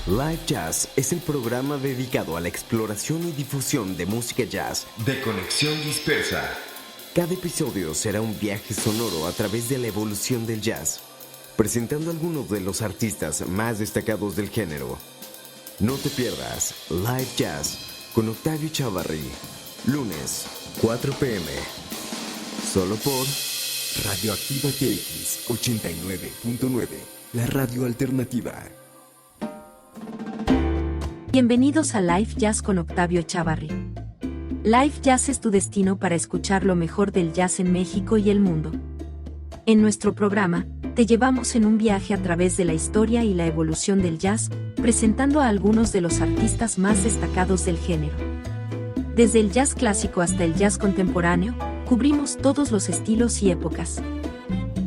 Live Jazz es el programa dedicado a la exploración y difusión de música jazz de Conexión Dispersa. Cada episodio será un viaje sonoro a través de la evolución del jazz, presentando algunos de los artistas más destacados del género. No te pierdas Live Jazz con Octavio Chávarri, lunes, 4 p.m. Solo por Radioactiva TX 89.9, la radio alternativa. Bienvenidos a Live Jazz con Octavio Chávarri. Live Jazz es tu destino para escuchar lo mejor del jazz en México y el mundo. En nuestro programa, te llevamos en un viaje a través de la historia y la evolución del jazz, presentando a algunos de los artistas más destacados del género. Desde el jazz clásico hasta el jazz contemporáneo, cubrimos todos los estilos y épocas.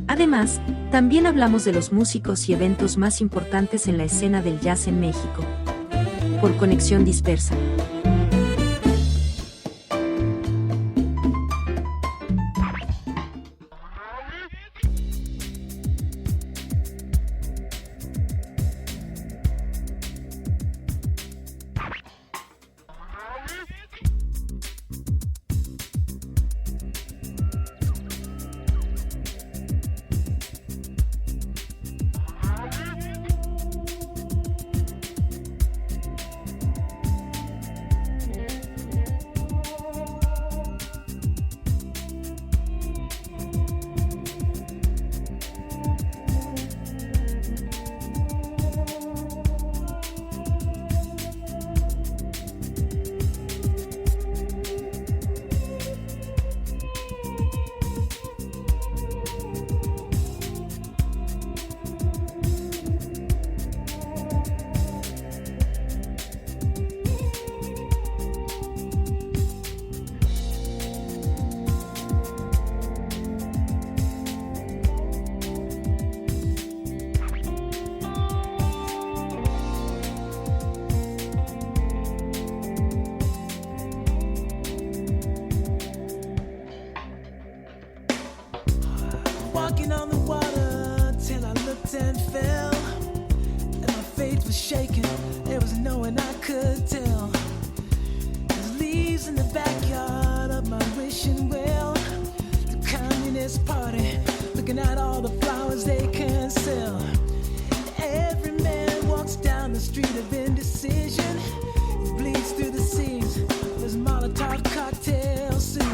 Además, también hablamos de los músicos y eventos más importantes en la escena del jazz en México. Por Conexión Dispersa. Walking on the water till I looked and fell, and my faith was shaking. There was no one I could tell. There's leaves in the backyard of my wishing well. The Communist Party, looking at all the flowers they can sell. Every man walks down the street of indecision. It bleeds through the seams of his Molotov cocktail suit.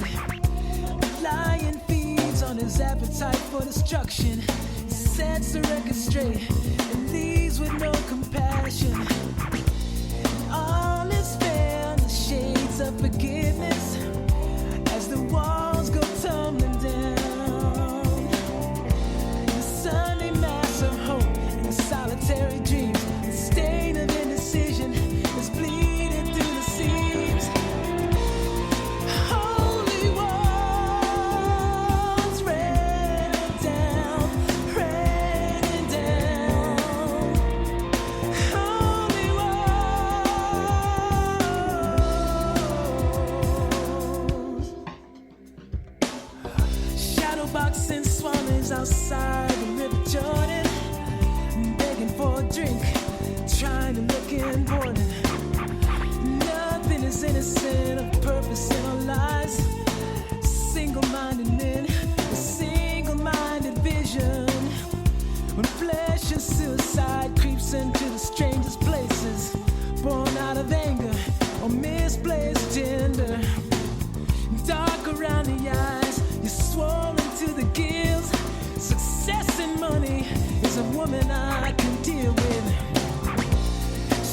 Lion feeds on his appetite for destruction. He sets the record straight and leaves with no compassion. All is fair in the shades of forgiveness as the walls go tumbling down. The Sunday mass of hope and the solitary dreams. The stain of indecision is bleeding through the seams. Holy walls raining down, raining down. Holy walls. Shadow boxing swans outside the River Jordan, begging for a drink, trying to look important. Nothing is innocent of purpose in our lives. Single-minded men, a single-minded vision. When flesh and suicide creeps into the strangest places, born out of anger or misplaced gender. Dark around the eyes, you're swollen to the gills. Success and money is a woman I can deal with.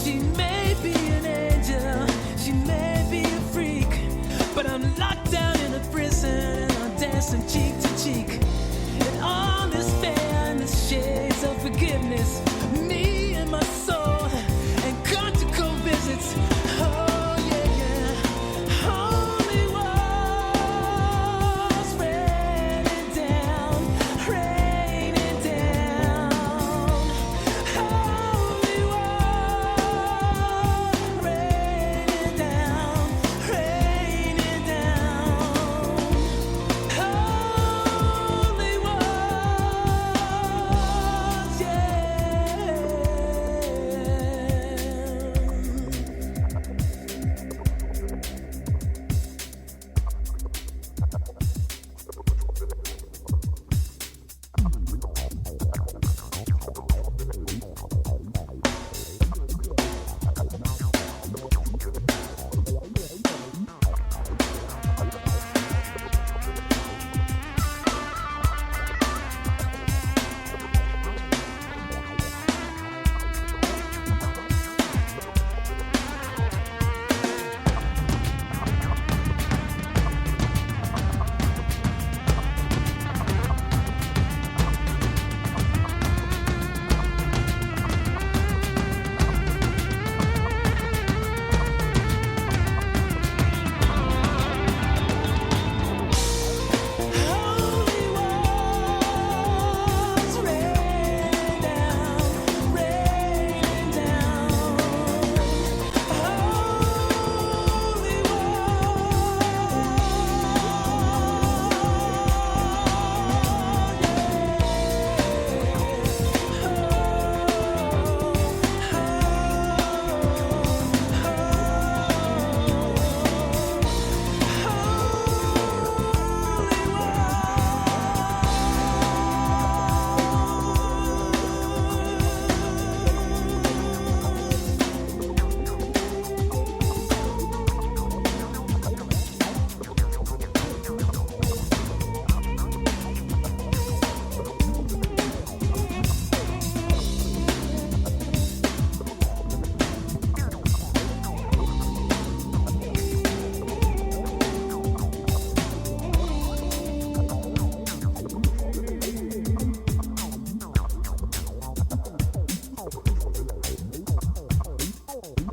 She may be an angel, she may be a freak, but I'm locked down in a prison and I'm dancing cheek to cheek. And all is fair in the shades of forgiveness. Me and my soul and conjugal visits. Oh yeah, yeah. Holy walls raining down, raining down. Holy walls raining down, raining down. Oh.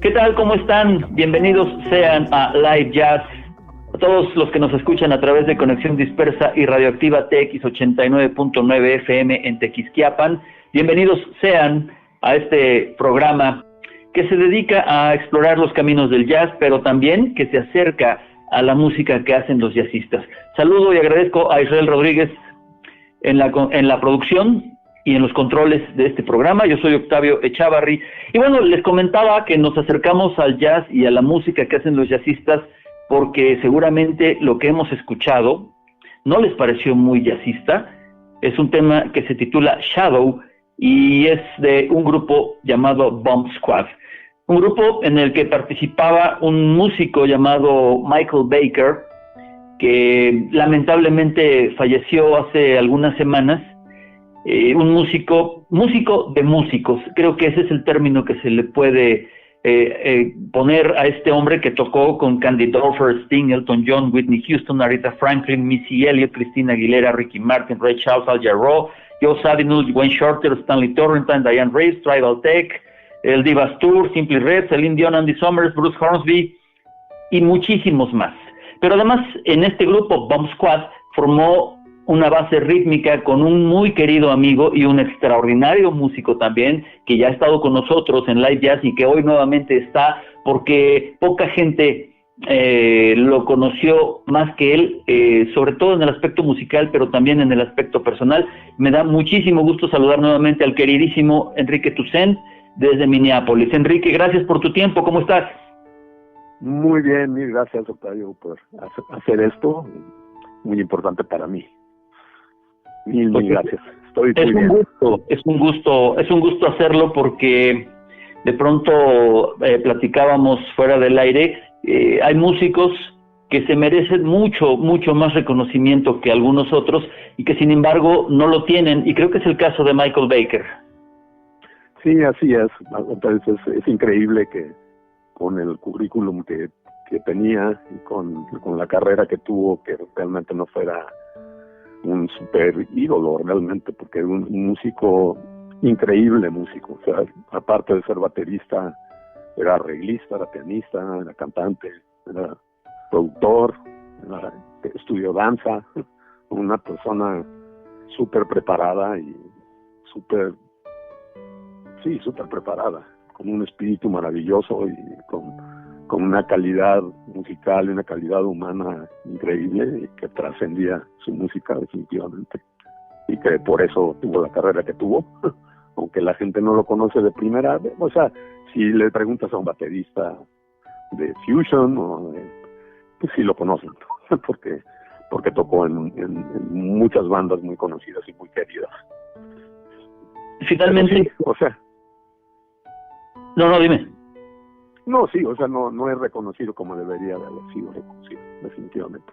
¿Qué tal? ¿Cómo están? Bienvenidos sean a Live Jazz. A todos los que nos escuchan a través de Conexión Dispersa y Radioactiva TX 89.9 FM en Tequisquiapan, bienvenidos sean a este programa que se dedica a explorar los caminos del jazz, pero también que se acerca a la música que hacen los jazzistas. Saludo y agradezco a Israel Rodríguez en la producción y en los controles de este programa. Yo soy Octavio Echavarri. Y bueno, les comentaba que nos acercamos al jazz y a la música que hacen los jazzistas porque seguramente lo que hemos escuchado no les pareció muy jazzista. Es un tema que se titula Shadow y es de un grupo llamado Bomb Squad. Un grupo en el que participaba un músico llamado Michael Baker, que lamentablemente falleció hace algunas semanas. Un músico de músicos, creo que ese es el término que se le puede poner a este hombre que tocó con Candy Dulfer, Sting, Elton John, Whitney Houston, Aretha Franklin, Missy Elliott, Christina Aguilera, Ricky Martin, Ray Charles, Al Jarreau, Joe Zawinul, Wayne Shorter, Stanley Torrentine, Diane Reeves, Tribal Tech, el Divas Tour, Simply Red, Celine Dion, Andy Summers, Bruce Hornsby y muchísimos más. Pero además en este grupo Bomb Squad formó una base rítmica con un muy querido amigo y un extraordinario músico también, que ya ha estado con nosotros en Live Jazz y que hoy nuevamente está, porque poca gente lo conoció más que él, sobre todo en el aspecto musical, pero también en el aspecto personal. Me da muchísimo gusto saludar nuevamente al queridísimo Enrique Toussaint desde Minneapolis. Enrique, gracias por tu tiempo, ¿cómo estás? Muy bien, mil gracias, Octavio, por hacer esto, muy importante para mí. Mil gracias. Estoy muy bien. Es un gusto hacerlo porque de pronto platicábamos fuera del aire. Hay músicos que se merecen mucho más reconocimiento que algunos otros y que sin embargo no lo tienen, y creo que es el caso de Michael Baker. Sí, así es. Entonces es increíble que con el currículum que tenía y con la carrera que tuvo, que realmente no fuera un super ídolo realmente, porque un músico, increíble músico, o sea, aparte de ser baterista, era arreglista, era pianista, era cantante, era productor, estudió danza, una persona súper preparada y súper preparada, con un espíritu maravilloso y con una calidad musical y una calidad humana increíble y que trascendía su música definitivamente, y que por eso tuvo la carrera que tuvo, aunque la gente no lo conoce de primera vez. O sea, si le preguntas a un baterista de fusion, pues sí lo conocen, porque tocó en muchas bandas muy conocidas y muy queridas. Finalmente, sí, o sea, no, dime. No, sí, o sea, no es reconocido como debería de haber sido reconocido, definitivamente.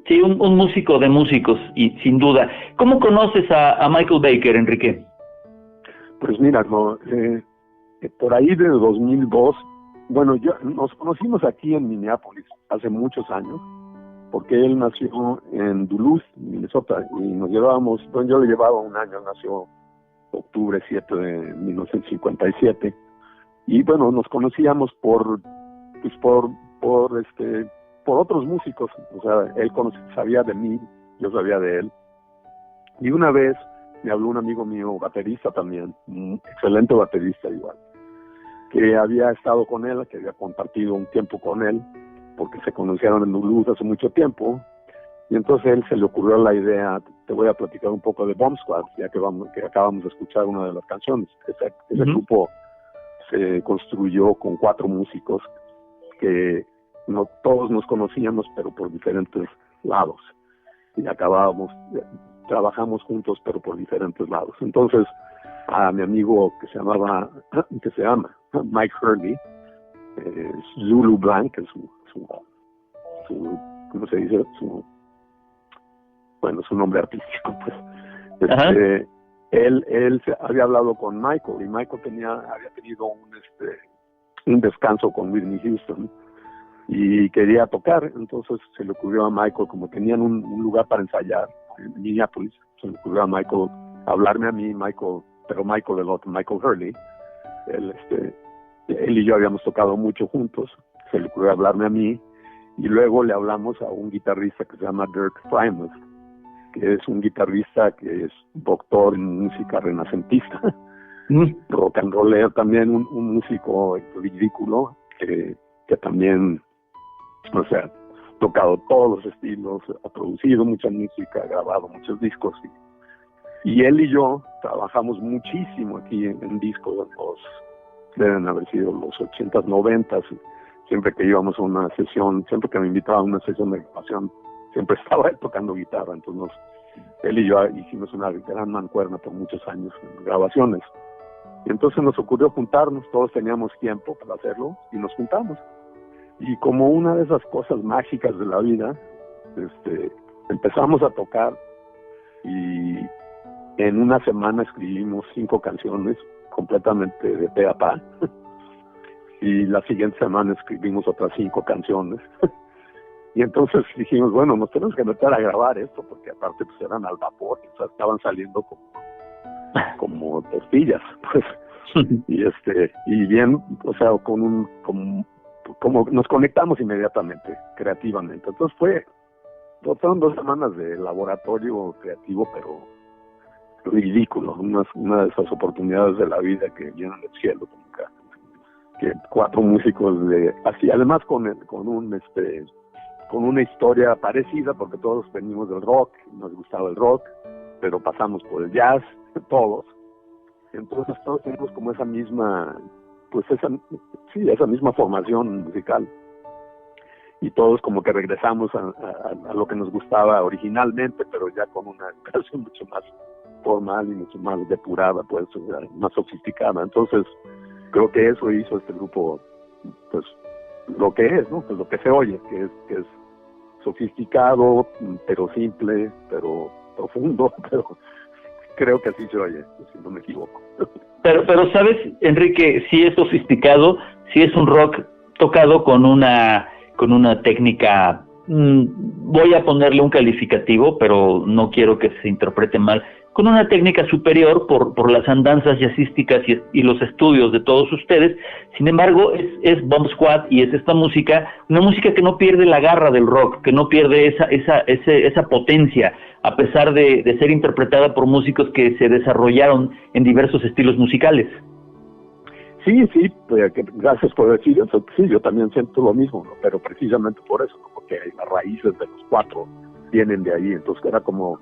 Sí, un músico de músicos, y sin duda. ¿Cómo conoces a Michael Baker, Enrique? Pues mira, por ahí de 2002, bueno, nos conocimos aquí en Minneapolis hace muchos años, porque él nació en Duluth, Minnesota, y nos llevábamos, bueno, yo le llevaba un año, nació octubre 7 de 1957, y bueno, nos conocíamos por otros músicos. O sea, él sabía de mí, yo sabía de él. Y una vez me habló un amigo mío, baterista también, un excelente baterista igual, que había estado con él, que había compartido un tiempo con él, porque se conocieron en Duluth hace mucho tiempo. Y entonces él se le ocurrió la idea: te voy a platicar un poco de Bomb Squad, ya que acabamos de escuchar una de las canciones. Ese grupo se construyó con 4 músicos que no todos nos conocíamos, pero por diferentes lados, y trabajamos juntos, pero por diferentes lados. Entonces, a mi amigo que se llama Mike Hurley, Zulu Blanc, que es su ¿cómo se dice? Su nombre artístico, pues. Él había hablado con Michael, y Michael había tenido un descanso con Whitney Houston y quería tocar. Entonces se le ocurrió a Michael, como tenían un lugar para ensayar en Minneapolis, se le ocurrió a Michael hablarme a mí, Michael el otro, Michael Hurley, él él y yo habíamos tocado mucho juntos, se le ocurrió hablarme a mí, y luego le hablamos a un guitarrista que se llama Dirk Frymouth, que es un guitarrista que es doctor en música renacentista, rock and roller, también un músico ridículo, que también, o sea, ha tocado todos los estilos, ha producido mucha música, ha grabado muchos discos, y él y yo trabajamos muchísimo aquí en discos, deben haber sido los 80s, 90s, siempre que íbamos a una sesión, siempre que me invitaba a una sesión de grabación, siempre estaba él tocando guitarra. Entonces él y yo hicimos una gran mancuerna por muchos años en grabaciones, y entonces nos ocurrió juntarnos, todos teníamos tiempo para hacerlo y nos juntamos, y como una de esas cosas mágicas de la vida, empezamos a tocar, y en una semana escribimos 5 canciones completamente de pe a pa, y la siguiente semana escribimos otras 5 canciones. Y entonces dijimos, bueno, nos tenemos que meter a grabar esto, porque aparte pues eran al vapor, o sea, estaban saliendo como tortillas, pues. Y bien, o sea, como nos conectamos inmediatamente, creativamente. Entonces fueron 2 semanas de laboratorio creativo, pero ridículo, una de esas oportunidades de la vida que vienen del cielo, nunca, que 4 músicos así, además con una historia parecida, porque todos venimos del rock, nos gustaba el rock, pero pasamos por el jazz, todos. Entonces todos tenemos como esa misma formación musical. Y todos como que regresamos a lo que nos gustaba originalmente, pero ya con una canción mucho más formal y mucho más depurada, pues, más sofisticada. Entonces creo que eso hizo este grupo, pues, lo que es, ¿no? Pues lo que se oye, que es sofisticado, pero simple, pero profundo, pero creo que así se oye, si no me equivoco. Pero sabes, Enrique, sí es sofisticado, sí es un rock tocado con una técnica, voy a ponerle un calificativo, pero no quiero que se interprete mal, con una técnica superior por las andanzas jazzísticas y los estudios de todos ustedes. Sin embargo, es Bomb Squad, y es esta música, una música que no pierde la garra del rock, que no pierde esa potencia, a pesar de ser interpretada por músicos que se desarrollaron en diversos estilos musicales. Sí, pues, gracias por decir eso. Sí, yo también siento lo mismo, ¿no? Pero precisamente por eso, ¿no? Porque las raíces de los 4 vienen de ahí. Entonces era como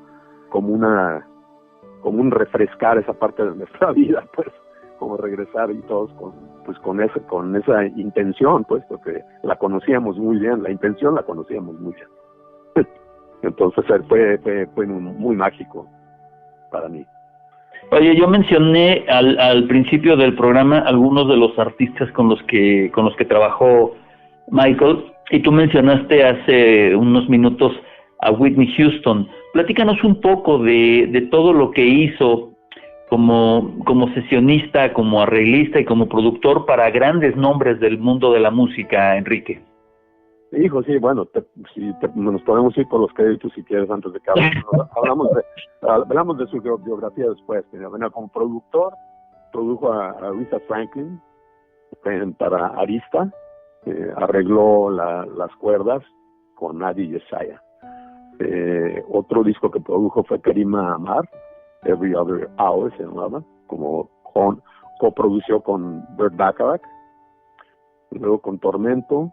un refrescar esa parte de nuestra vida, pues, como regresar y todos con esa intención, pues, porque la conocíamos muy bien, la intención la conocíamos muy bien. Entonces fue muy mágico para mí. Oye, yo mencioné al principio del programa algunos de los artistas con los que trabajó Michael, y tú mencionaste hace unos minutos a Whitney Houston. Platícanos un poco de todo lo que hizo como sesionista, como arreglista y como productor para grandes nombres del mundo de la música, Enrique. Hijo, sí, bueno, nos podemos ir por los créditos si quieres antes de que hablamos de su biografía después. Bueno, como productor, produjo a Aretha Franklin para Arista, arregló las cuerdas con Adi Yesaya. Otro disco que produjo fue Karima Amar, Every Other Hour se llamaba, coprodució con Burt Bacharach, luego con Tormento,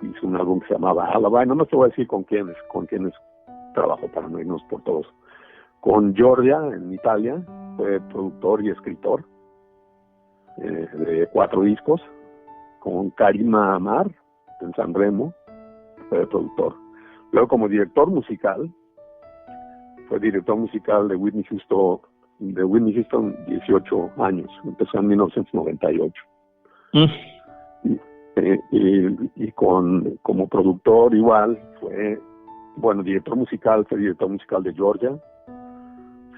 hizo un álbum que se llamaba Alibi, no te voy a decir con quiénes trabajó para no irnos por todos. Con Giorgia en Italia, fue productor y escritor de 4 discos. Con Karima Amar en San Remo, fue productor. Luego como director musical, fue director musical de Whitney Houston 18 años, empezó en 1998. Y como productor igual fue director musical de Georgia,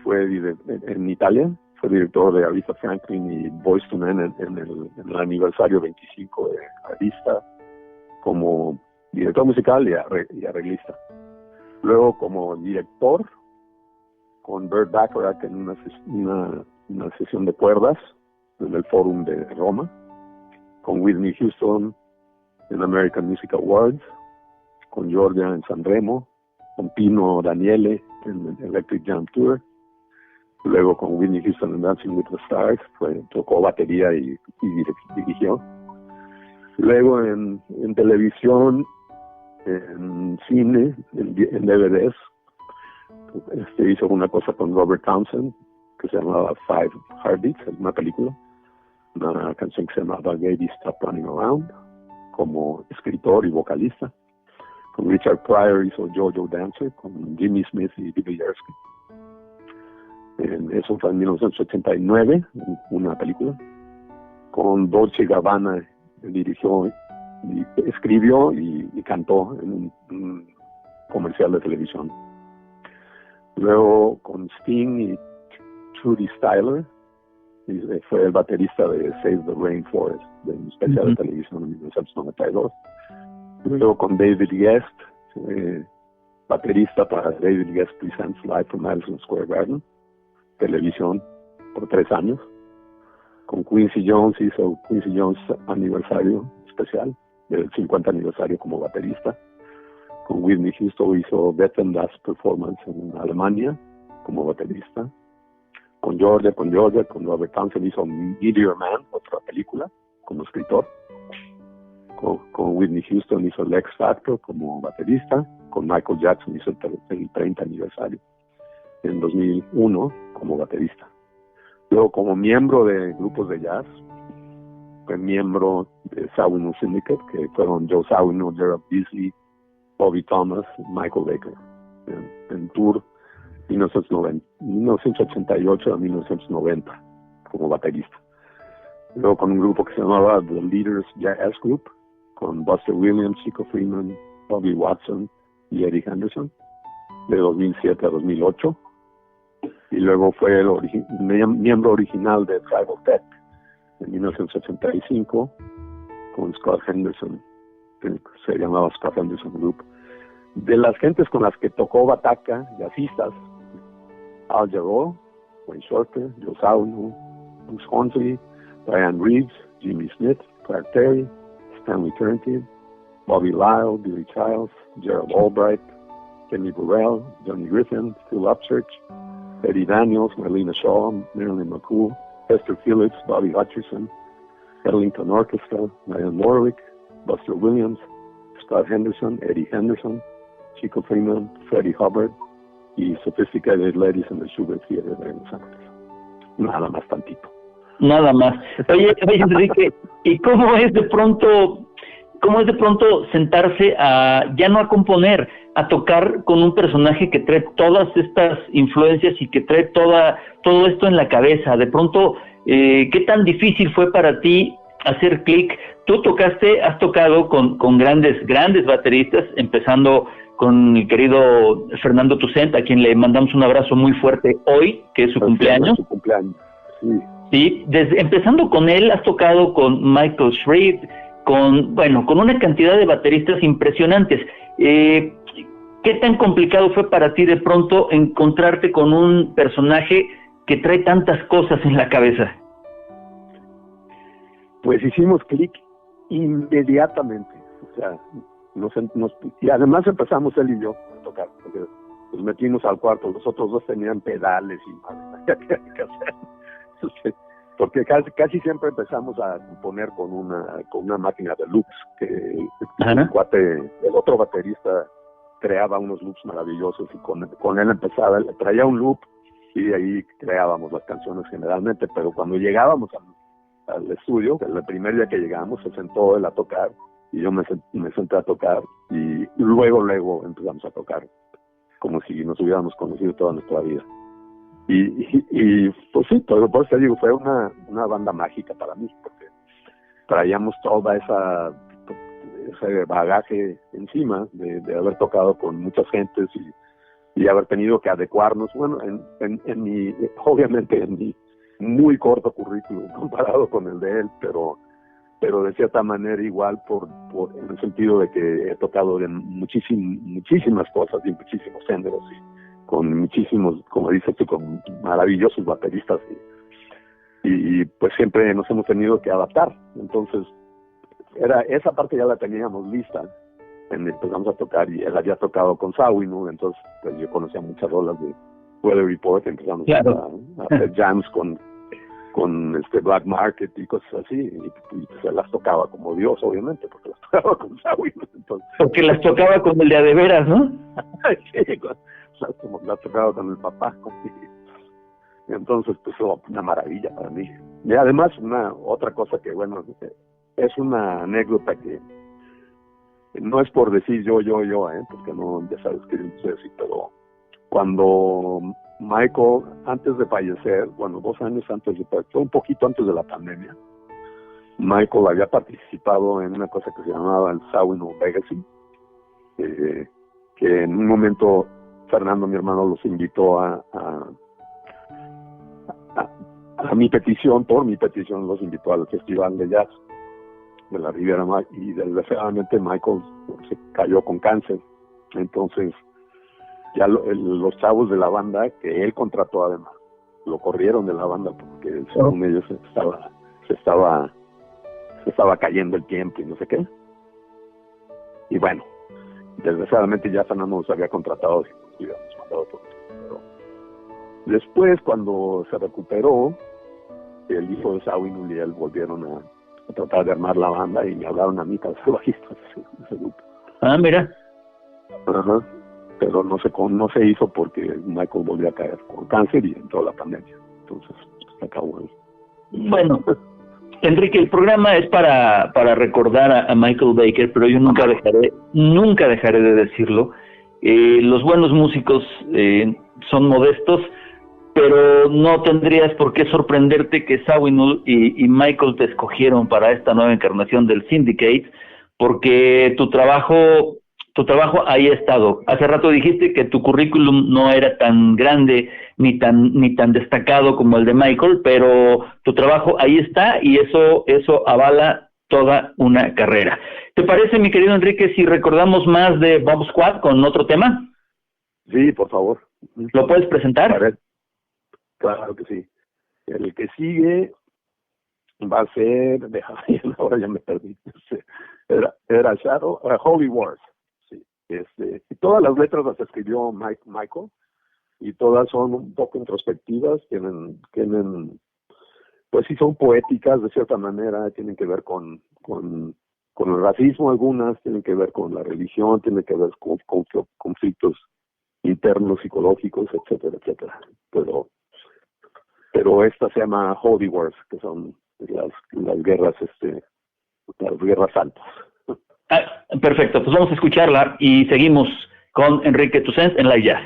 fue en Italia, fue director de Aretha Franklin y Boyz II Men en el aniversario 25 de Arista, como director musical y arreglista. Luego como director con Burt Bacharach en una sesión de cuerdas en el Fórum de Roma. con Whitney Houston en American Music Awards, con Georgia en San Remo, con Pino Daniele en Electric Jam Tour, luego con Whitney Houston en Dancing with the Stars, tocó batería y dirigió. Luego en televisión, en cine, en DVDs, hizo una cosa con Robert Townsend que se llamaba Five Heartbeats, una película, una canción que se llamaba Baby Stop Running Around, como escritor y vocalista. Con Richard Pryor hizo Jojo Dancer, con Jimmy Smith y Billy Ersky. Eso fue en 1989, una película. Con Dolce Gabbana dirigió, escribió y cantó en un comercial de televisión. Luego con Sting y Trudy Styler, fue el baterista de Save the Rainforest, de un especial de televisión en 1992. Luego con David Guest, baterista para David Guest Presents Live from Madison Square Garden, televisión, por 3 años. Con Quincy Jones hizo Quincy Jones aniversario especial, del 50 aniversario como baterista. Con Whitney Houston hizo Wetten Das Performance en Alemania como baterista. Con Georgia, con Robert Townsend hizo Meteor Man, otra película, como escritor. Con Whitney Houston hizo el X Factor como baterista. Con Michael Jackson hizo el 30 aniversario en 2001 como baterista. Luego, como miembro de grupos de jazz, fue miembro de Zawinul Syndicate, que fueron Joe Zawinul, Gerald Beasley, Bobby Thomas, Michael Baker, en tour 1988 a 1990 como baterista. Luego con un grupo que se llamaba The Leaders Jazz Group, con Buster Williams, Chico Freeman, Bobby Watson y Eddie Henderson, de 2007 a 2008. Y luego fue el miembro original de Tribal Tech en 1985 con Scott Henderson, que se llamaba Scott Henderson Group. De las gentes con las que tocó bataca, jazzistas, Al Jarreau, Wayne Shorter, Joe Zawinul, Bruce Hornsby, Diane Reeves, Jimmy Smith, Clark Terry, Stanley Turrentine, Bobby Lyle, Billy Childs, Gerald Albright, Kenny Burrell, Johnny Griffin, Phil Upchurch, Eddie Daniels, Marlena Shaw, Marilyn McCool, Hester Phillips, Bobby Hutcherson, Ellington Orchestra, Diane Warwick, Buster Williams, Scott Henderson, Eddie Henderson, Chico Freeman, Freddie Hubbard y Sophisticated Ladies in the Schubert Theater de Los Ángeles. Nada más tantito. Nada más. Oye Enrique, ¿y cómo es de pronto sentarse ya no a componer, a tocar con un personaje que trae todas estas influencias y que trae todo esto en la cabeza? De pronto, ¿qué tan difícil fue para ti hacer clic? Tú has tocado con grandes bateristas, empezando con el querido Fernando Toussaint, a quien le mandamos un abrazo muy fuerte hoy, que es su cumpleaños. Su cumpleaños, sí. Sí, empezando con él, has tocado con Michael Shrieve, con una cantidad de bateristas impresionantes. ¿Qué tan complicado fue para ti de pronto encontrarte con un personaje que trae tantas cosas en la cabeza? Pues hicimos clic inmediatamente, o sea, y además empezamos él y yo a tocar, porque nos metimos al cuarto, los otros dos tenían pedales y madre, ¿qué hacer? Porque casi siempre empezamos a componer con una máquina de loops, que el otro baterista creaba unos loops maravillosos y con él empezaba, él traía un loop y de ahí creábamos las canciones generalmente, pero cuando llegábamos al estudio, el primer día que llegamos, se sentó él a tocar y yo me senté a tocar y luego empezamos a tocar como si nos hubiéramos conocido toda nuestra vida. Y pues sí, por eso te digo, fue una banda mágica para mí, porque traíamos toda ese bagaje encima de haber tocado con muchas gentes y haber tenido que adecuarnos, obviamente en mi muy corto currículum comparado con el de él, pero de cierta manera igual en el sentido de que he tocado de muchísimas cosas y muchísimos géneros y con muchísimos, como dices tú, con maravillosos bateristas y pues siempre nos hemos tenido que adaptar. Entonces esa parte ya la teníamos lista. Empezamos a tocar y él había tocado con Zawinul, entonces pues yo conocía muchas rolas de Weather Report, empezamos a hacer jams con Black Market y cosas así, y se las tocaba como Dios, obviamente, porque las tocaba con Zawinul. Porque las tocaba con el de veras, ¿no? Sí, las tocaba con el papá. Entonces, pues fue una maravilla para mí. Y además, otra cosa que, bueno, es una anécdota que no es por decir yo, porque no, ya sabes que yo sé, pero cuando Michael, antes de fallecer, bueno, 2 años antes de fallecer, un poquito antes de la pandemia, Michael había participado en una cosa que se llamaba el Zawinul Legacy, que en un momento Fernando, mi hermano, los invitó a mi petición, por mi petición, los invitó al Festival de Jazz de la Riviera Maya, y desgraciadamente Michael se cayó con cáncer. Entonces ya los chavos de la banda que él contrató, además lo corrieron de la banda porque según ellos se estaba cayendo el tiempo y no sé qué. Y bueno, desgraciadamente ya Fernando nos había contratado y habíamos mandado todo. Pero después, cuando se recuperó, el hijo de Zawinul y él volvieron a tratar de armar la banda y me hablaron a mí para ser bajista de ese grupo. Ah, mira. Ajá. Pero no se hizo porque Michael volvió a caer con cáncer y entró la pandemia. Entonces, se acabó ahí. Bueno, Enrique, el programa es para recordar a Michael Baker, pero yo nunca dejaré de decirlo. Los buenos músicos son modestos, pero no tendrías por qué sorprenderte que Zawinul y Michael te escogieron para esta nueva encarnación del Syndicate, porque tu trabajo ahí ha estado. Hace rato dijiste que tu currículum no era tan grande ni tan destacado como el de Michael, pero tu trabajo ahí está y eso avala toda una carrera. ¿Te parece, mi querido Enrique, si recordamos más de Bomb Squad con otro tema? Sí, por favor. ¿Lo puedes presentar? Claro que sí. El que sigue va a ser, ahora ya me perdí. Era Shadow, Holy Wars. Sí. Y todas las letras las escribió Michael y todas son un poco introspectivas, tienen pues sí, son poéticas de cierta manera, tienen que ver con el racismo, algunas tienen que ver con la religión, tienen que ver con conflictos internos, psicológicos, etcétera, etcétera. Pero esta se llama Holy Wars, que son las guerras santas. Perfecto, pues vamos a escucharla y seguimos con Enrique Tucens en Live Jazz.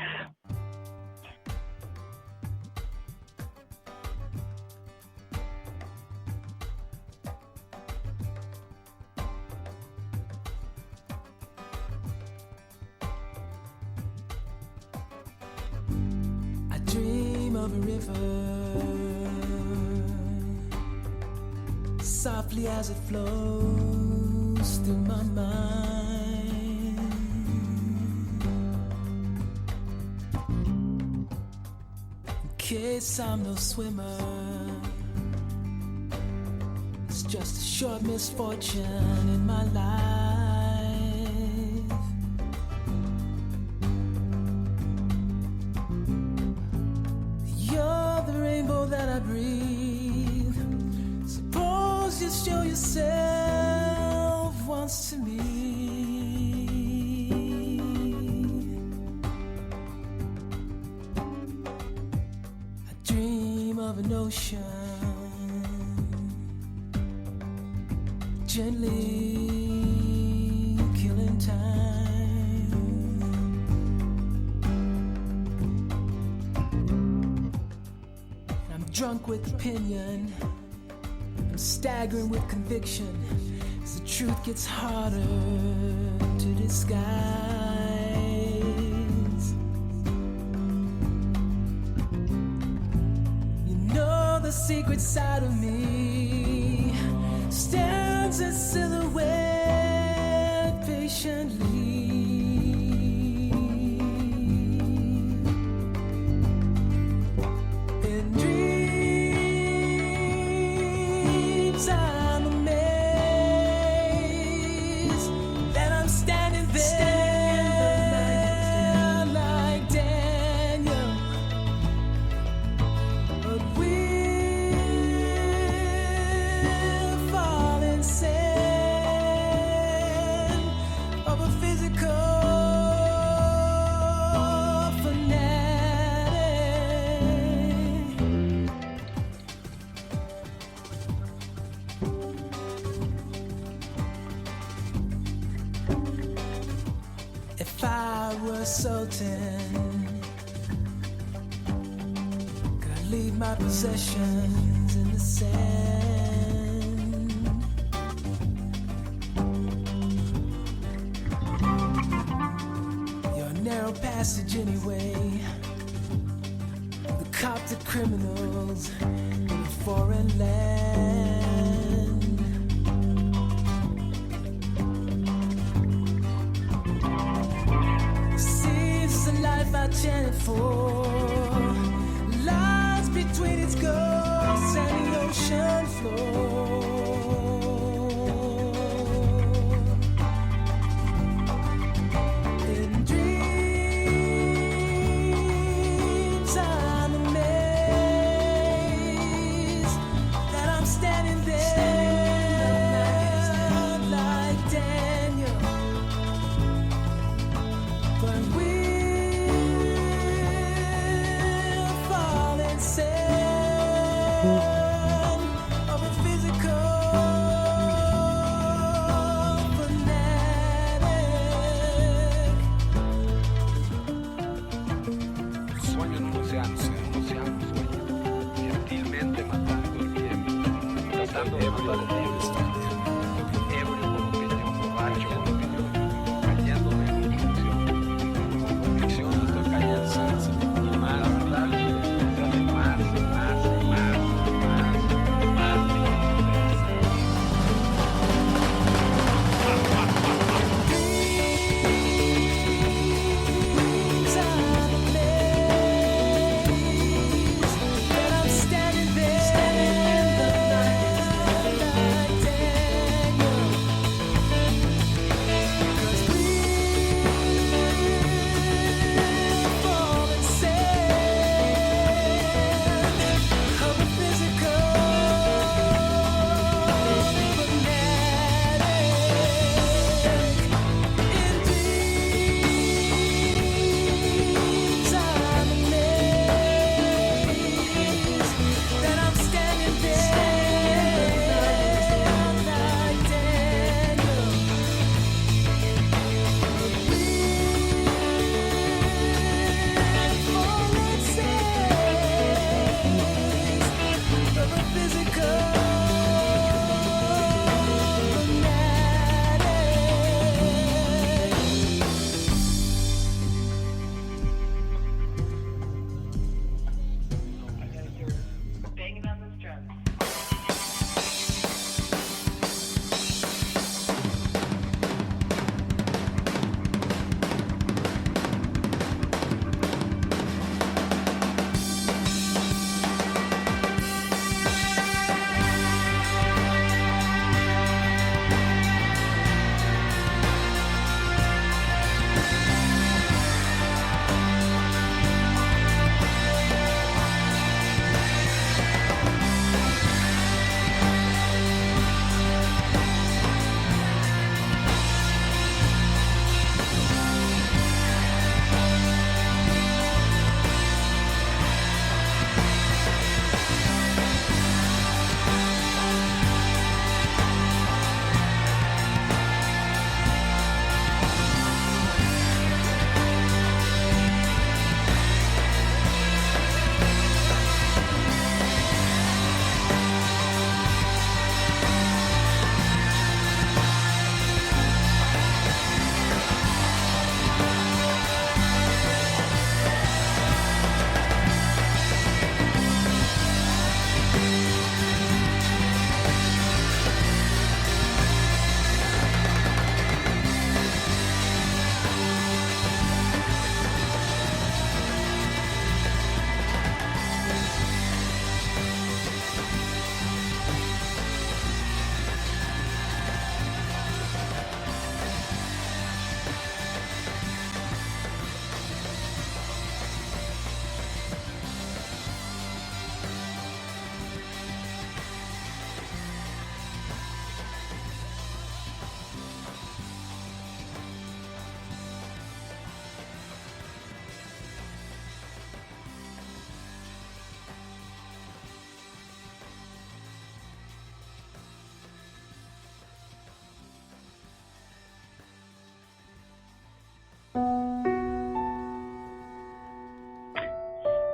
Softly as it flows through my mind, in case I'm no swimmer, it's just a short misfortune in my life. You're the rainbow that I breathe. Just show yourself once to me. I dream of an ocean gently killing time. And I'm drunk with opinion, staggering with conviction as the truth gets harder to disguise. You know the secret side of me stands a silhouette patiently. I'm amazed Sultan. Could I leave my possessions in the sand? Your narrow passage anyway. The Coptic criminals in a foreign land. Seems the life I chanted for lies between its ghosts and the ocean floor. In dreams I'm amazed that I'm standing there like Daniel. But we'll fall in sand of a physical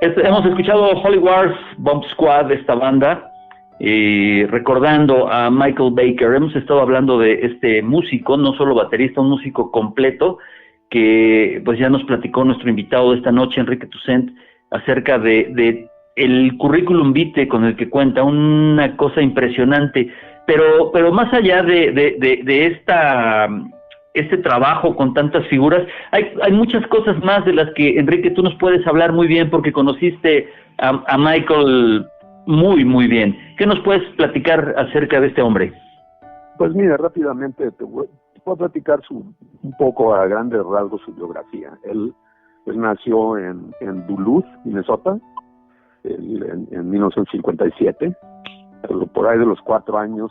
Hemos escuchado Holy Wars, Bomb Squad, de esta banda, recordando a Michael Baker. Hemos estado hablando de este músico, no solo baterista, un músico completo, que pues ya nos platicó nuestro invitado de esta noche, Enrique Toussaint, acerca de el currículum vitae con el que cuenta, una cosa impresionante. Pero más allá de este trabajo con tantas figuras, hay muchas cosas más de las que, Enrique, tú nos puedes hablar muy bien, porque conociste a Michael muy, muy bien. ¿Qué nos puedes platicar acerca de este hombre? Pues mira, rápidamente te puedo platicar un poco a grandes rasgos su biografía. Él nació en Duluth, Minnesota, en 1957. Por ahí de los 4 años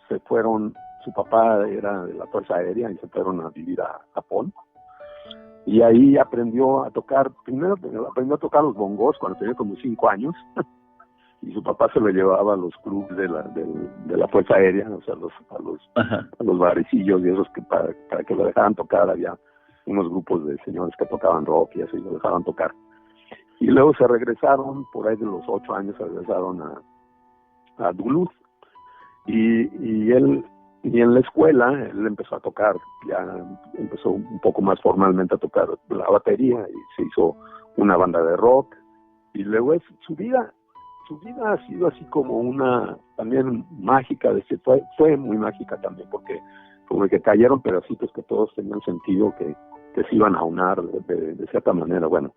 se fueron, su papá era de la Fuerza Aérea y se fueron a vivir a Japón. Y ahí aprendió a tocar, primero aprendió a tocar los bongos cuando tenía como 5 años. Y su papá se lo llevaba a los clubes de la Fuerza Aérea, o sea, a los barecillos y esos que para que lo dejaran tocar. Había unos grupos de señores que tocaban rock y así lo dejaban tocar. Y luego se regresaron, por ahí de los 8 años se regresaron a Duluth. Y él, y en la escuela, él empezó a tocar, ya empezó un poco más formalmente a tocar la batería y se hizo una banda de rock. Y luego su vida ha sido así como una, también mágica, fue muy mágica también, porque como que cayeron pedacitos que todos tenían sentido, que se iban a aunar de cierta manera. Bueno,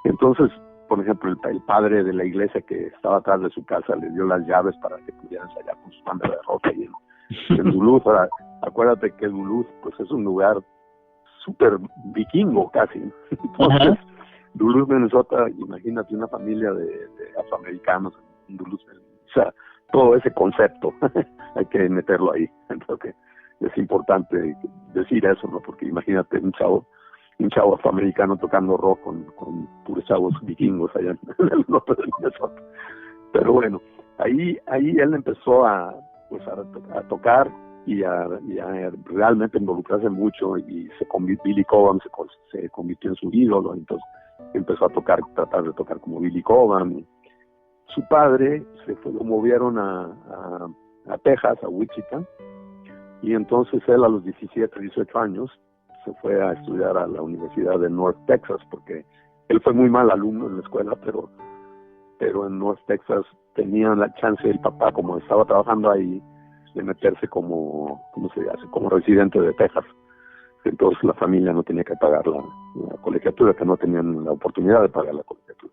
entonces, por ejemplo, el padre de la iglesia que estaba atrás de su casa le dio las llaves para que pudiera ensayar con su banda de rock ahí en Duluth. Ahora, acuérdate que Duluth pues es un lugar súper vikingo casi. Entonces, Duluth, Minnesota, imagínate una familia de afroamericanos en Duluth, o sea, todo ese concepto hay que meterlo ahí. Entonces, es importante decir eso, ¿no? Porque imagínate un chavo afroamericano tocando rock con puros chavos vikingos allá en el norte de Minnesota. Pero bueno, ahí él empezó a tocar y a realmente involucrarse mucho, y Billy Cobham se convirtió en su ídolo. Entonces empezó a tratar de tocar como Billy Cobham. Su padre lo movieron a Texas, a Wichita, y entonces él a los 17, 18 años se fue a estudiar a la Universidad de North Texas, porque él fue muy mal alumno en la escuela, pero en North Texas tenían la chance, el papá, como estaba trabajando ahí, de meterse como residente de Texas. Entonces la familia no tenía que pagar la colegiatura, que no tenían la oportunidad de pagar la colegiatura.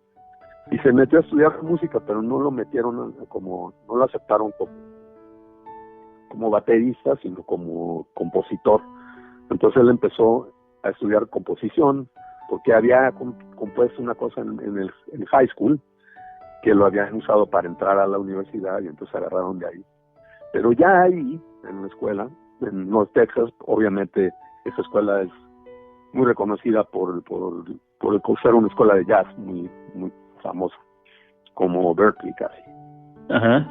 Y se metió a estudiar música, pero no lo metieron no lo aceptaron como baterista, sino como compositor. Entonces él empezó a estudiar composición, porque había compuesto una cosa en high school, que lo habían usado para entrar a la universidad, y entonces agarraron de ahí. Pero ya ahí, en la escuela, en North Texas, obviamente esa escuela es muy reconocida por ser una escuela de jazz muy, muy famosa, como Berkeley casi.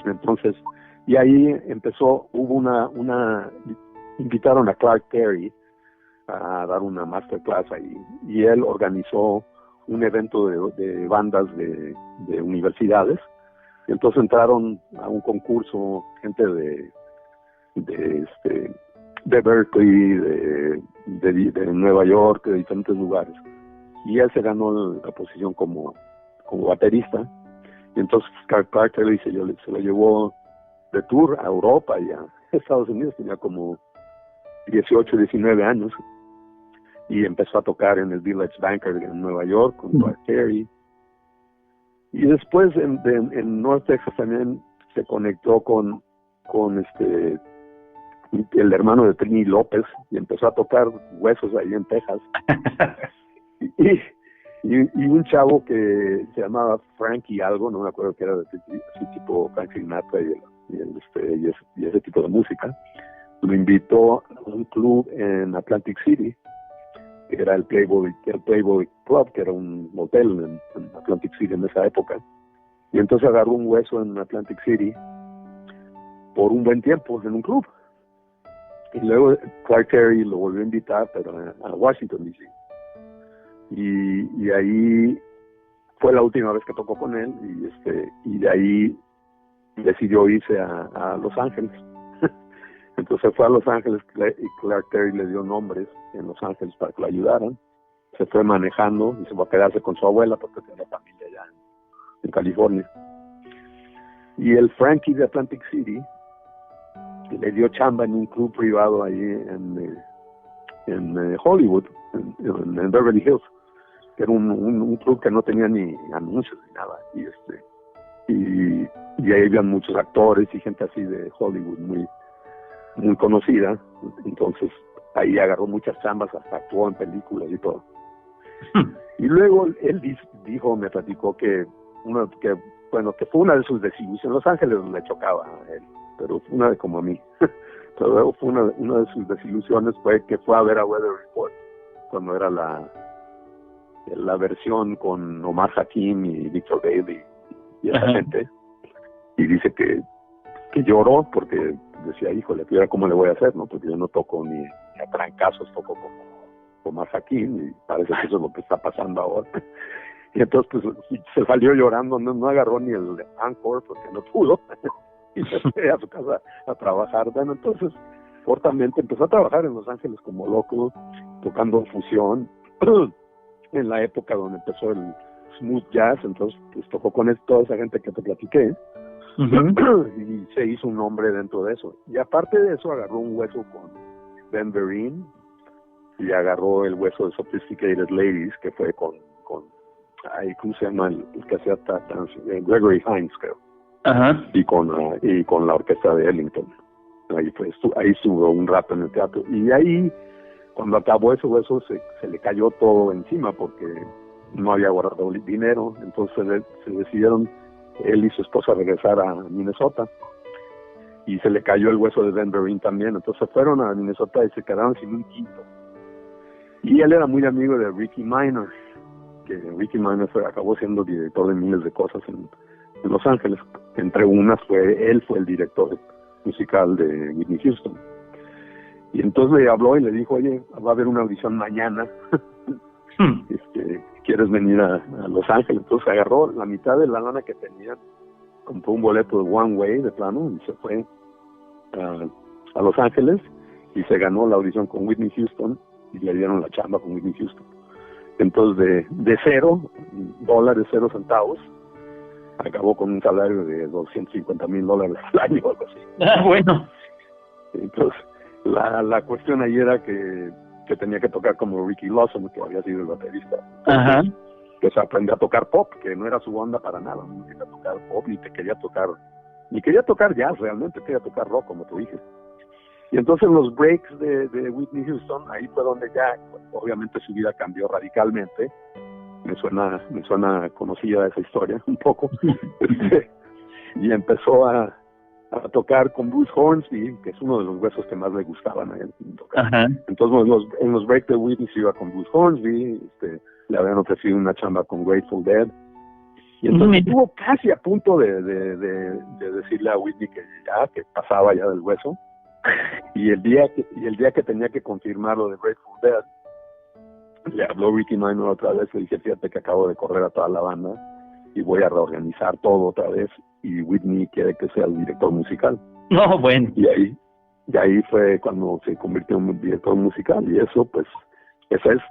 Entonces, y ahí invitaron a Clark Terry a dar una masterclass ahí, y él organizó un evento de bandas de universidades. Y entonces entraron a un concurso gente de Berkeley, de Nueva York, de diferentes lugares, y él se ganó la posición como baterista. Y entonces Clark Terry se lo llevó de tour a Europa y a Estados Unidos. Tenía como 18, 19 años, y empezó a tocar en el Village Vanguard en Nueva York con Clark Terry. Y después en North Texas también se conectó con el hermano de Trini López, y empezó a tocar huesos ahí en Texas. y un chavo que se llamaba Frankie algo, no me acuerdo, que era así tipo Frank Sinatra y ese tipo de música, lo invitó a un club en Atlantic City, que era el Playboy Club, que era un hotel en Atlantic City en esa época. Y entonces agarró un hueso en Atlantic City por un buen tiempo en un club. Y luego Clark Terry lo volvió a invitar, pero a Washington, D.C. Y ahí fue la última vez que tocó con él y de ahí decidió irse a Los Ángeles. Entonces fue a Los Ángeles y Clark Terry le dio nombres en Los Ángeles para que lo ayudaran. Se fue manejando y se fue a quedarse con su abuela porque tenía familia allá en California. Y el Frankie de Atlantic City le dio chamba en un club privado ahí en Hollywood, en Beverly Hills, que era un club que no tenía ni anuncios ni nada. Y ahí habían muchos actores y gente así de Hollywood muy conocida. Entonces ahí agarró muchas chambas, hasta actuó en películas y todo. Y luego él me platicó que fue una de sus desilusiones. Los Ángeles le chocaba a él, pero fue una de como a mí. Pero luego fue una de sus desilusiones fue que fue a ver a Weather Report cuando era la versión con Omar Hakim y Victor Bailey y esa gente. Y dice que lloró porque decía, híjole, ¿cómo le voy a hacer? No, porque yo no toco ni a trancazos, toco como Omar Hakim y parece que eso es lo que está pasando ahora. Y entonces pues se salió llorando, no agarró ni el encore porque no pudo y se fue a su casa a trabajar. Bueno, entonces cortamente empezó a trabajar en Los Ángeles como loco, tocando fusión en la época donde empezó el smooth jazz. Entonces pues tocó con toda esa gente que te platiqué. Y se hizo un nombre dentro de eso. Y aparte de eso agarró un hueso con Ben Vereen y agarró el hueso de Sophisticated Ladies, que fue con ¿cómo se llama? El que hacía Gregory Hines, creo. Y con la orquesta de Ellington. Ahí estuvo un rato en el teatro. Y ahí, cuando acabó ese hueso, se le cayó todo encima porque no había guardado dinero. Entonces se decidieron él y su esposa regresar a Minnesota. Y se le cayó el hueso de Ben Vereen también. Entonces fueron a Minnesota y se quedaron sin un quinto. Y él era muy amigo de Ricky Minor, que Ricky Minor acabó siendo director de miles de cosas en Los Ángeles. Entre unas él fue el director musical de Whitney Houston. Y entonces le habló y le dijo, oye, va a haber una audición mañana. ¿Quieres venir a Los Ángeles? Entonces agarró la mitad de la lana que tenía, compró un boleto de One Way de plano y se fue a Los Ángeles y se ganó la audición con Whitney Houston y le dieron la chamba con Whitney Houston. Entonces de $0, 0 centavos, acabó con un salario de $250,000 al año o algo así. Bueno. Entonces la cuestión ahí era que tenía que tocar como Ricky Lawson, que había sido el baterista. Entonces, que se aprendió a tocar pop, que no era su onda para nada. No quería tocar pop, ni quería tocar jazz realmente, quería tocar rock, como te dije. Y entonces los breaks de Whitney Houston, ahí fue donde ya, obviamente su vida cambió radicalmente. Me suena conocida esa historia un poco. Y empezó a tocar con Bruce Hornsby, que es uno de los huesos que más le gustaban a él tocar. Entonces en los breaks de Whitney se iba con Bruce Hornsby, le habían ofrecido una chamba con Grateful Dead. Y entonces estuvo casi a punto de decirle a Whitney que pasaba ya del hueso. Y el día que tenía que confirmar lo de Grateful Dead, le habló Ricky Minor otra vez, le dije, fíjate que acabo de correr a toda la banda y voy a reorganizar todo otra vez y Whitney quiere que sea el director musical. No, bueno. Y ahí fue cuando se convirtió en director musical y eso pues, esa es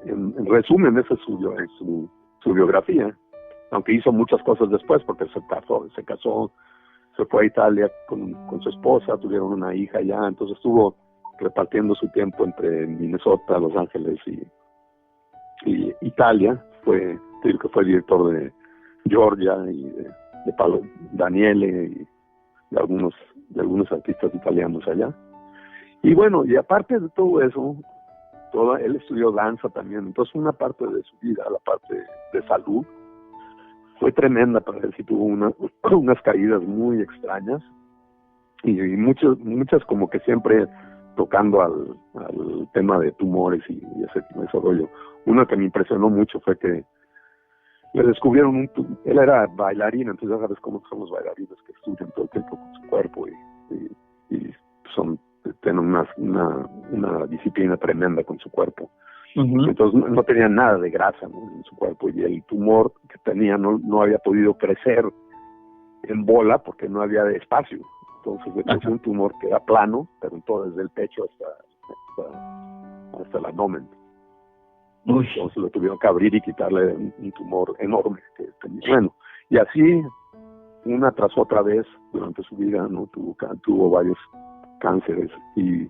en resumen, esa es su biografía, aunque hizo muchas cosas después porque se casó, se fue a Italia con su esposa, tuvieron una hija allá, entonces estuvo repartiendo su tiempo entre Minnesota, Los Ángeles y Italia. Fue director de Georgia y de Paolo Daniele y de algunos artistas italianos allá. Y bueno, y aparte de todo eso, él estudió danza también, entonces una parte de su vida, la parte de salud, fue tremenda para él. Sí tuvo unas caídas muy extrañas y muchas como que siempre tocando al tema de tumores y ese rollo. Una que me impresionó mucho fue que le descubrieron él era bailarín, entonces ya sabes cómo son los bailarines que estudian todo el tiempo con su cuerpo y tienen una disciplina tremenda con su cuerpo. Entonces no tenía nada de grasa, ¿no?, en su cuerpo, y el tumor que tenía, no había podido crecer en bola porque no había espacio. Entonces le creció un tumor que era plano, pero todo desde el pecho hasta el abdomen. Uy. Entonces lo tuvieron que abrir y quitarle un tumor enorme que tenía. Bueno, y así, una tras otra vez, durante su vida, ¿no? Tuvo varios cánceres, y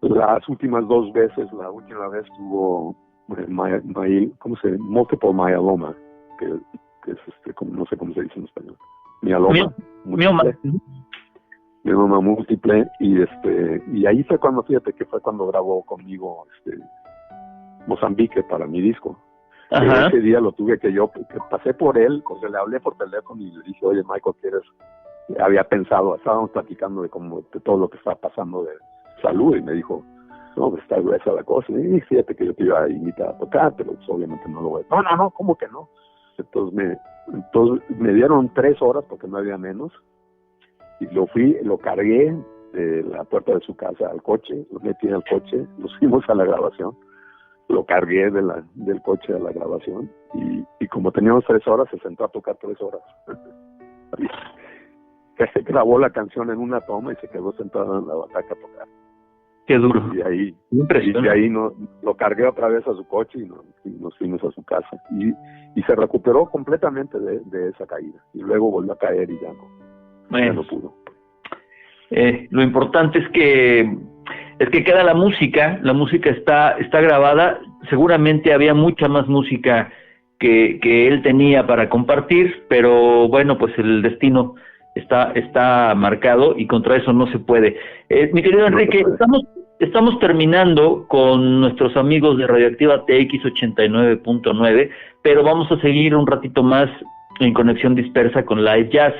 las últimas 2 veces, la última vez tuvo multiple myeloma, que es no sé cómo se dice en español. Mioma múltiple, y ahí fue cuando, fíjate que fue cuando grabó conmigo Mozambique para mi disco. Ese día lo tuve que pasé por él, o sea, le hablé por teléfono y le dije, oye, Michael, había pensado, estábamos platicando de todo lo que estaba pasando de salud, y me dijo, no, pues está gruesa la cosa, y fíjate que yo te iba a invitar a tocar, pero pues, obviamente no lo voy a... No, ¿cómo que no? Entonces me dieron 3 horas porque no había menos, y lo cargué de la puerta de su casa al coche, lo metí en el coche, nos fuimos a la grabación, lo cargué del coche a la grabación, y como teníamos 3 horas, se sentó a tocar 3 horas. Se grabó la canción en una toma y se quedó sentado en la butaca a tocar. Qué duro. Y de ahí lo cargué otra vez a su coche y nos fuimos a su casa. Y se recuperó completamente de esa caída. Y luego volvió a caer y ya no pudo. Lo importante es que queda la música está grabada. Seguramente había mucha más música que él tenía para compartir, pero bueno, pues el destino está marcado y contra eso no se puede. Mi querido Enrique, estamos terminando con nuestros amigos de Radioactiva TX 89.9, pero vamos a seguir un ratito más en Conexión Dispersa con Live Jazz.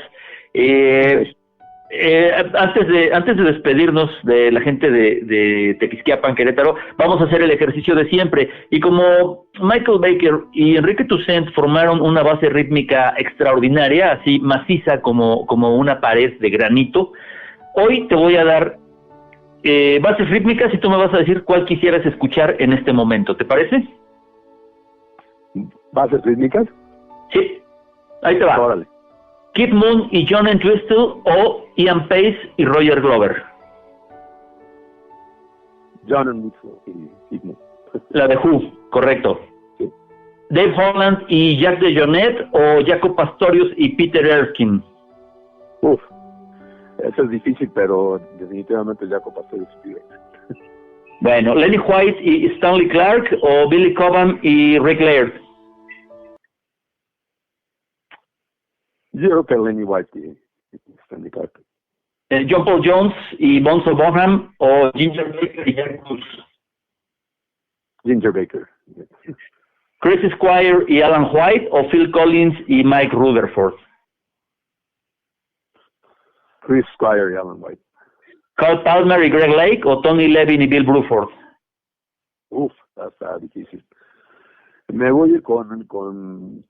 Antes de despedirnos de la gente de Tequisquiapan, Querétaro, vamos a hacer el ejercicio de siempre. Y como Michael Baker y Enrique Toussaint formaron una base rítmica extraordinaria, así maciza como una pared de granito, hoy te voy a dar bases rítmicas y tú me vas a decir cuál quisieras escuchar en este momento. ¿Te parece? ¿Bases rítmicas? Sí, ahí te va. Órale. Kid Moon y John Entwistle, o Ian Pace y Roger Glover. John Entwistle y Kid Moon. La de Who, correcto. Sí. Dave Holland y Jack DeJohnette, o Jaco Pastorius y Peter Erskine. Eso es difícil, pero definitivamente Jaco Pastorius y Peter Erskine. Bueno, Lenny White y Stanley Clarke, o Billy Cobham y Rick Laird. Yo creo que Lenny White y Stanley Clarke. John Paul Jones y Bonzo Bonham, o Ginger Baker y Jack Bruce. Ginger Baker. Chris Squire y Alan White, o Phil Collins y Mike Rutherford. Chris Squire y Alan White. Carl Palmer y Greg Lake, o Tony Levin y Bill Bruford. Está difícil. Me voy a ir con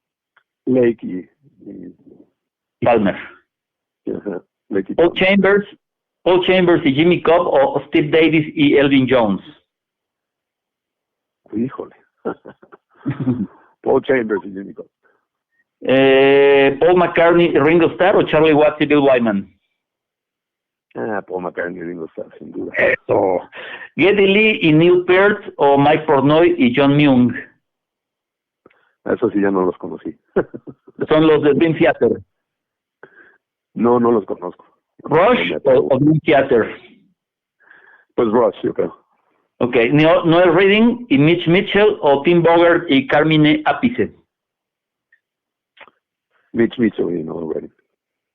Lake y Palmer. Lake y Paul Chambers y Jimmy Cobb, o Steve Davis y Elvin Jones. Híjole. Paul Chambers y Jimmy Cobb. Paul McCartney y Ringo Starr, o Charlie Watts y Bill Wyman. Paul McCartney y Ringo Starr, sin duda. Eso. Geddy Lee y Neil Peart, o Mike Portnoy y John Myung. Eso sí ya no los conocí. Son los de Dream Theater. No los conozco. Rush o Dream Theater. Pues Rush, yo creo. Ok, Noel Redding y Mitch Mitchell, o Tim Bogert y Carmine Appice. Mitch Mitchell y Noel Redding.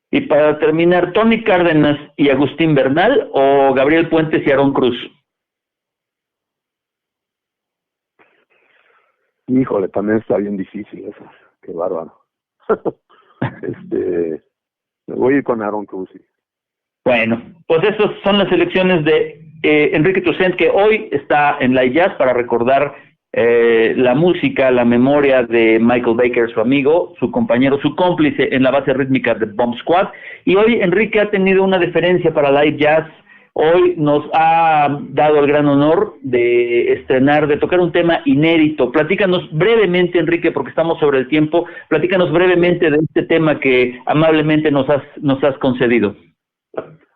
Y para terminar, Tony Cárdenas y Agustín Bernal, o Gabriel Puentes y Aaron Cruz. Híjole, también está bien difícil eso. Qué bárbaro. Me voy a ir con Aaron Cruz. Bueno, pues esas son las elecciones de Enrique Toussaint, que hoy está en Live Jazz para recordar la música, la memoria de Michael Baker, su amigo, su compañero, su cómplice en la base rítmica de Bomb Squad. Y hoy Enrique ha tenido una deferencia para Live Jazz, hoy nos ha dado el gran honor de tocar un tema inédito. Platícanos brevemente, Enrique, porque estamos sobre el tiempo, platícanos brevemente de este tema que amablemente nos has concedido.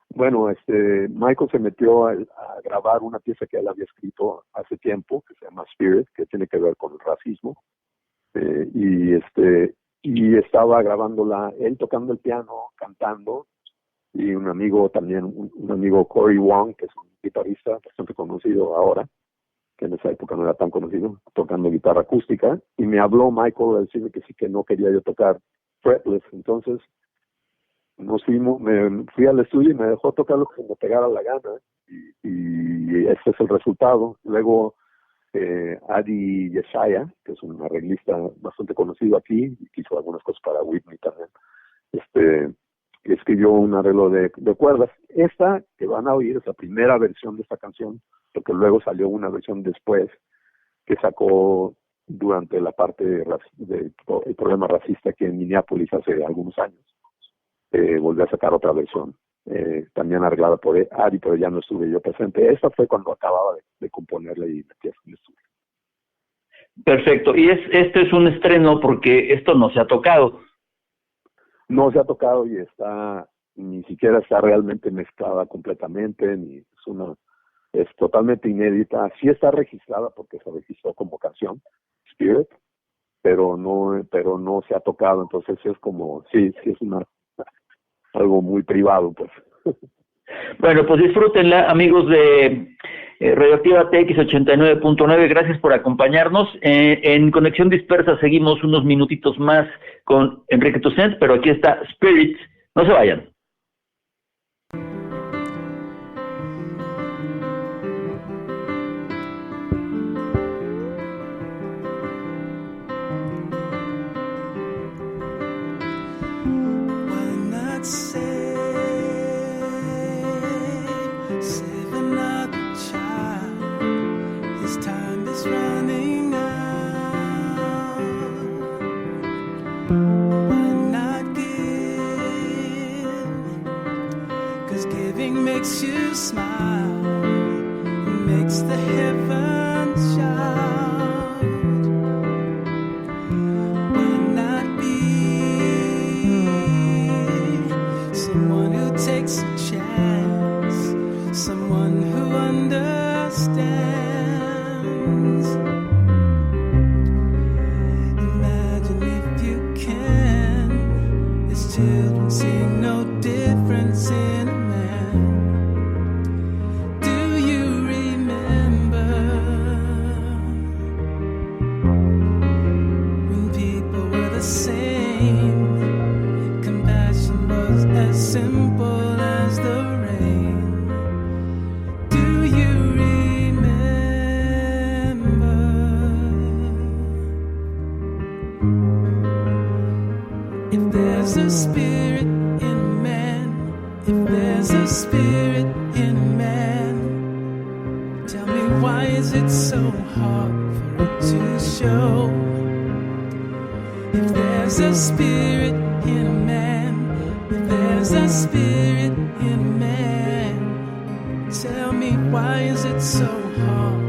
Bueno, Michael se metió a grabar una pieza que él había escrito hace tiempo, que se llama Spirit, que tiene que ver con el racismo, y estaba grabándola, él tocando el piano, cantando, y un amigo también, un amigo Corey Wong, que es un guitarrista bastante conocido ahora, que en esa época no era tan conocido, tocando guitarra acústica, y me habló Michael a decirme que sí, que no quería yo tocar fretless. Entonces me fui al estudio y me dejó tocar lo que me pegara la gana, y este es el resultado. Luego Adi Yeshaya, que es un arreglista bastante conocido aquí, y que hizo algunas cosas para Whitney también, escribió un arreglo de cuerdas. Esta que van a oír es la primera versión de esta canción, porque luego salió una versión después que sacó durante la parte del problema racista aquí en Minneapolis hace algunos años. Volví a sacar otra versión, también arreglada por Adi, pero ya no estuve yo presente. Esta fue cuando acababa de componerla y metí en el estudio. Perfecto, y este es un estreno porque esto no se ha tocado. No se ha tocado y ni siquiera está realmente mezclada completamente, es totalmente inédita. Sí está registrada porque se registró como canción, Spirit, pero no se ha tocado, entonces es como, sí es algo muy privado, pues. Bueno, pues disfrútenla, amigos de Radioactiva TX 89.9, gracias por acompañarnos. En Conexión Dispersa seguimos unos minutitos más con Enrique Toussaint, pero aquí está Spirit, no se vayan. Makes you smile, makes the heavens shout. Why not be someone who takes a chance, someone who understands? Imagine if you can, as children seeing no difference in a man. Simple as the rain. Do you remember? If there's a spirit in a man, if there's a spirit in a man, tell me why is it so hard for it to show? If there's a spirit in a man, there's a spirit in man. Tell me why is it so hard?